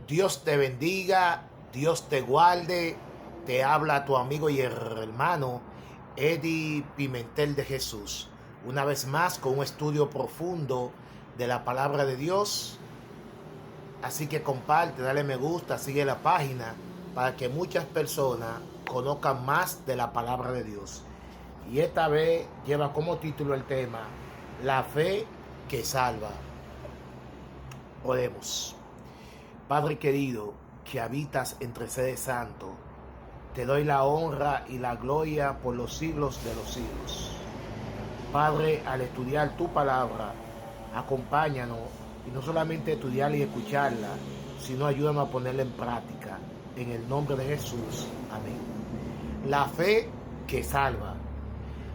Dios te bendiga, Dios te guarde. Te habla tu amigo y hermano Eddie Pimentel de Jesús. Una vez más con un estudio profundo de la palabra de Dios. Así que comparte, dale me gusta, sigue la página para que muchas personas conozcan más de la palabra de Dios. Y esta vez lleva como título el tema La fe que salva. Oremos. Padre querido, que habitas entre seres santos, te doy la honra y la gloria por los siglos de los siglos. Padre, al estudiar tu palabra, acompáñanos y no solamente estudiarla y escucharla, sino ayúdame a ponerla en práctica. En el nombre de Jesús. Amén. La fe que salva.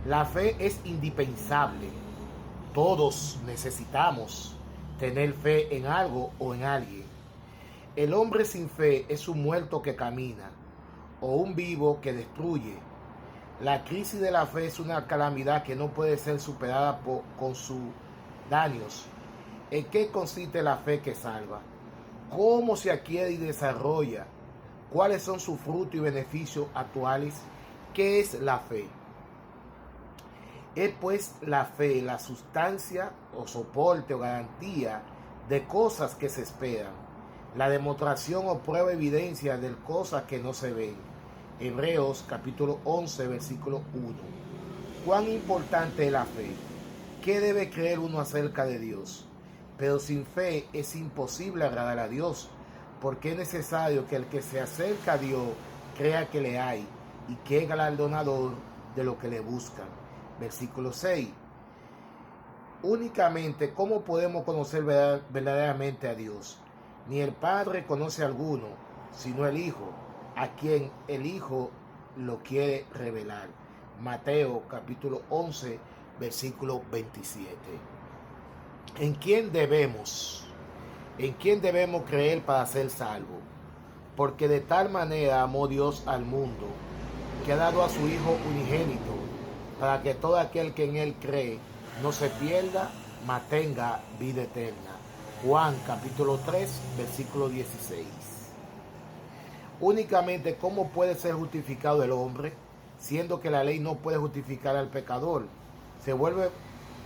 La fe es indispensable. Todos necesitamos tener fe en algo o en alguien. El hombre sin fe es un muerto que camina o un vivo que destruye. La crisis de la fe es una calamidad que no puede ser superada con sus daños. ¿En qué consiste la fe que salva? ¿Cómo se adquiere y desarrolla? ¿Cuáles son sus frutos y beneficios actuales? ¿Qué es la fe? Es pues la fe la sustancia o soporte o garantía de cosas que se esperan, la demostración o prueba evidencia de cosas que no se ven. Hebreos capítulo 11 versículo 1. ¿Cuán importante es la fe? ¿Qué debe creer uno acerca de Dios? Pero sin fe es imposible agradar a Dios, porque es necesario que el que se acerca a Dios crea que le hay y que es galardonador de lo que le buscan. Versículo 6. Únicamente, ¿cómo podemos conocer verdaderamente a Dios? Ni el Padre conoce a alguno, sino el Hijo, a quien el Hijo lo quiere revelar. Mateo capítulo 11, versículo 27. ¿En quién debemos creer para ser salvos? Porque de tal manera amó Dios al mundo, que ha dado a su Hijo unigénito, para que todo aquel que en él cree no se pierda, mas tenga vida eterna. Juan capítulo 3, versículo 16. Únicamente, ¿cómo puede ser justificado el hombre, siendo que la ley no puede justificar al pecador? Se vuelve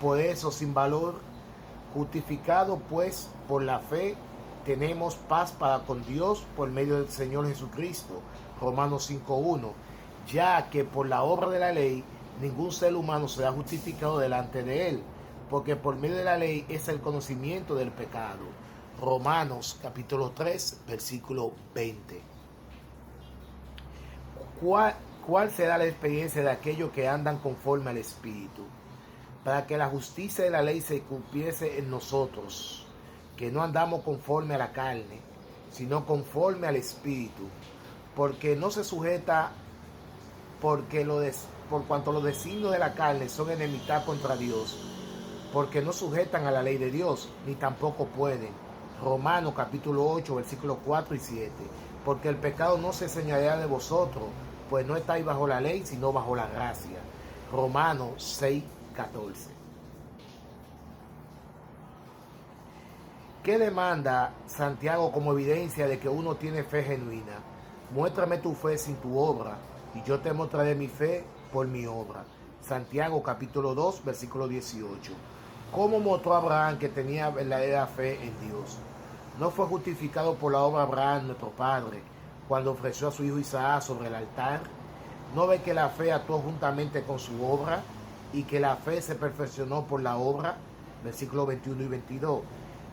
por eso sin valor. Justificado pues por la fe, tenemos paz para con Dios por medio del Señor Jesucristo. Romanos 5:1. Ya que por la obra de la ley ningún ser humano será justificado delante de él, porque por medio de la ley es el conocimiento del pecado. Romanos capítulo 3, versículo 20. ¿Cuál será la experiencia de aquellos que andan conforme al Espíritu? Para que la justicia de la ley se cumpliese en nosotros, que no andamos conforme a la carne, sino conforme al Espíritu, porque no se sujeta, por cuanto los designios de la carne son enemistad contra Dios, porque no sujetan a la ley de Dios, ni tampoco pueden. Romanos capítulo 8, versículos 4 y 7. Porque el pecado no se señalará de vosotros, pues no estáis bajo la ley, sino bajo la gracia. Romanos 6, 14. ¿Qué demanda Santiago como evidencia de que uno tiene fe genuina? Muéstrame tu fe sin tu obra, y yo te mostraré mi fe por mi obra. Santiago capítulo 2, versículo 18. ¿Cómo mostró Abraham que tenía verdadera fe en Dios? ¿No fue justificado por la obra de Abraham, nuestro padre, cuando ofreció a su hijo Isaac sobre el altar? ¿No ve que la fe actuó juntamente con su obra y que la fe se perfeccionó por la obra? Versículos 21 y 22.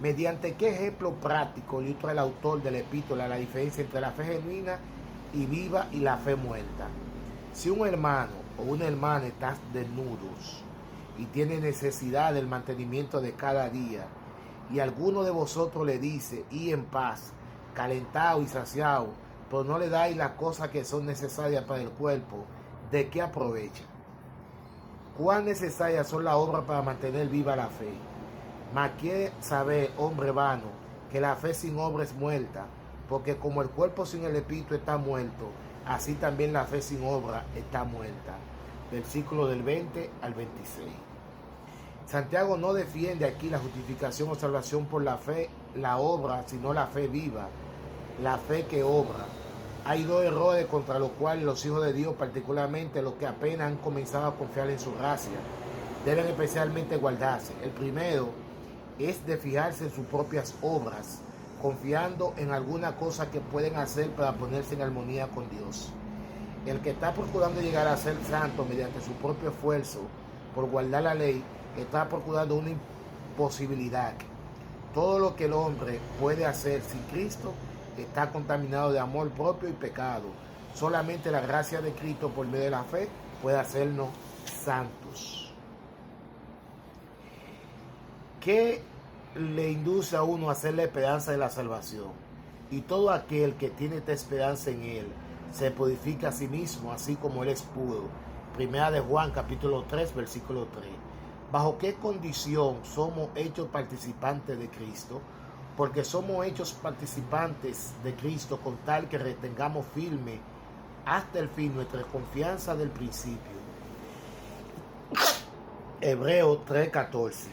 ¿Mediante qué ejemplo práctico ilustra el autor de la epístola la diferencia entre la fe genuina y viva y la fe muerta? Si un hermano o una hermana está desnudos y tiene necesidad del mantenimiento de cada día, y alguno de vosotros le dice, y en paz, calentado y saciado, pero no le dais las cosas que son necesarias para el cuerpo, ¿de qué aprovecha? ¿Cuán necesarias son las obras para mantener viva la fe? Mas quiere saber, hombre vano, que la fe sin obra es muerta, porque como el cuerpo sin el espíritu está muerto, así también la fe sin obra está muerta. Versículo del 20 al 26. Santiago no defiende aquí la justificación o salvación por la fe, la obra, sino la fe viva. la fe que obra. Hay dos errores contra los cuales los hijos de Dios, particularmente los que apenas han comenzado a confiar en su gracia, deben especialmente guardarse. El primero es de fijarse en sus propias obras, confiando en alguna cosa que pueden hacer para ponerse en armonía con Dios. El que está procurando llegar a ser santo mediante su propio esfuerzo por guardar la ley, está procurando una imposibilidad. Todo lo que el hombre puede hacer sin Cristo está contaminado de amor propio y pecado. Solamente la gracia de Cristo por medio de la fe puede hacernos santos. ¿Qué le induce a uno a hacer la esperanza de la salvación? Y todo aquel que tiene esta esperanza en él se purifica a sí mismo, así como él es puro. Primera de Juan, capítulo 3, versículo 3. ¿Bajo qué condición somos hechos participantes de Cristo? Porque somos hechos participantes de Cristo con tal que retengamos firme hasta el fin nuestra confianza del principio. Hebreos 3:14.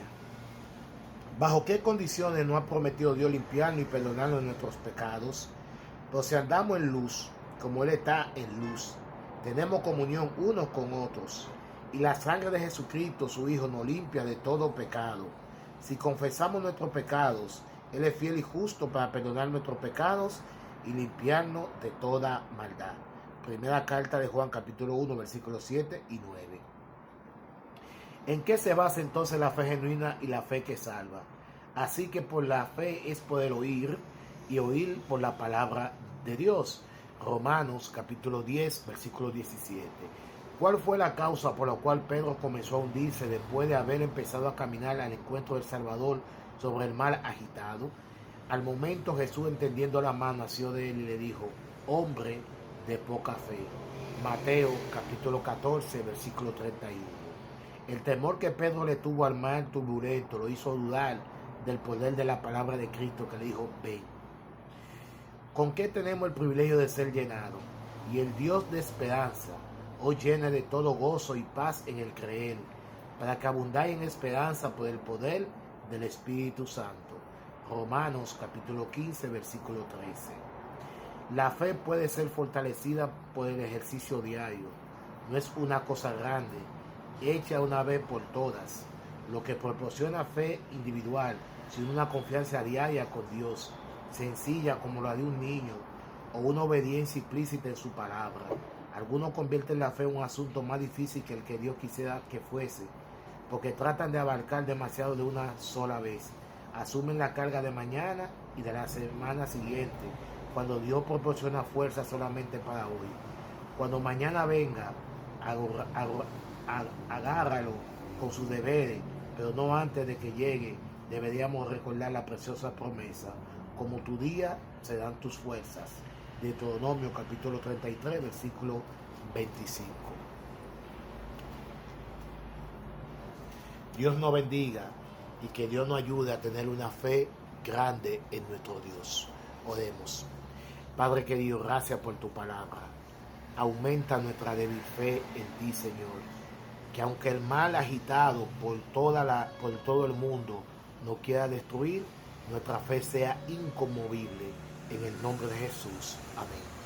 ¿Bajo qué condiciones nos ha prometido Dios limpiarnos y perdonarnos nuestros pecados? Pues si andamos en luz, como Él está en luz, tenemos comunión unos con otros, y la sangre de Jesucristo, su Hijo, nos limpia de todo pecado. Si confesamos nuestros pecados, Él es fiel y justo para perdonar nuestros pecados y limpiarnos de toda maldad. Primera carta de Juan, capítulo 1, versículos 7 y 9. ¿En qué se basa entonces la fe genuina y la fe que salva? Así que por la fe es poder oír, y oír por la palabra de Dios. Romanos capítulo 10, versículo 17. ¿Cuál fue la causa por la cual Pedro comenzó a hundirse después de haber empezado a caminar al encuentro del Salvador sobre el mar agitado? Al momento Jesús, entendiendo la mano, asió de él y le dijo: hombre de poca fe. Mateo capítulo 14, versículo 31. El temor que Pedro le tuvo al mar turbulento lo hizo dudar del poder de la palabra de Cristo, que le dijo: ven. ¿Con qué tenemos el privilegio de ser llenados? Y el Dios de esperanza os llene de todo gozo y paz en el creer, para que abundáis en esperanza por el poder del Espíritu Santo. Romanos capítulo 15, versículo 13. La fe puede ser fortalecida por el ejercicio diario. No es una cosa grande, hecha una vez por todas. Lo que proporciona fe individual, sino una confianza diaria con Dios, sencilla como la de un niño, o una obediencia implícita en su palabra. Algunos convierten la fe en un asunto más difícil que el que Dios quisiera que fuese, porque tratan de abarcar demasiado de una sola vez. Asumen la carga de mañana y de la semana siguiente, cuando Dios proporciona fuerza solamente para hoy. Cuando mañana venga, agárralo con sus deberes, pero no antes de que llegue. Deberíamos recordar la preciosa promesa: como tu día serán tus fuerzas. Deuteronomio capítulo 33, versículo 25. Dios nos bendiga y que Dios nos ayude a tener una fe grande en nuestro Dios. Oremos. Padre querido, gracias por tu palabra. Aumenta nuestra débil fe en ti, Señor. Que aunque el mal agitado por todo el mundo nos quiera destruir, nuestra fe sea inconmovible. En el nombre de Jesús. Amén.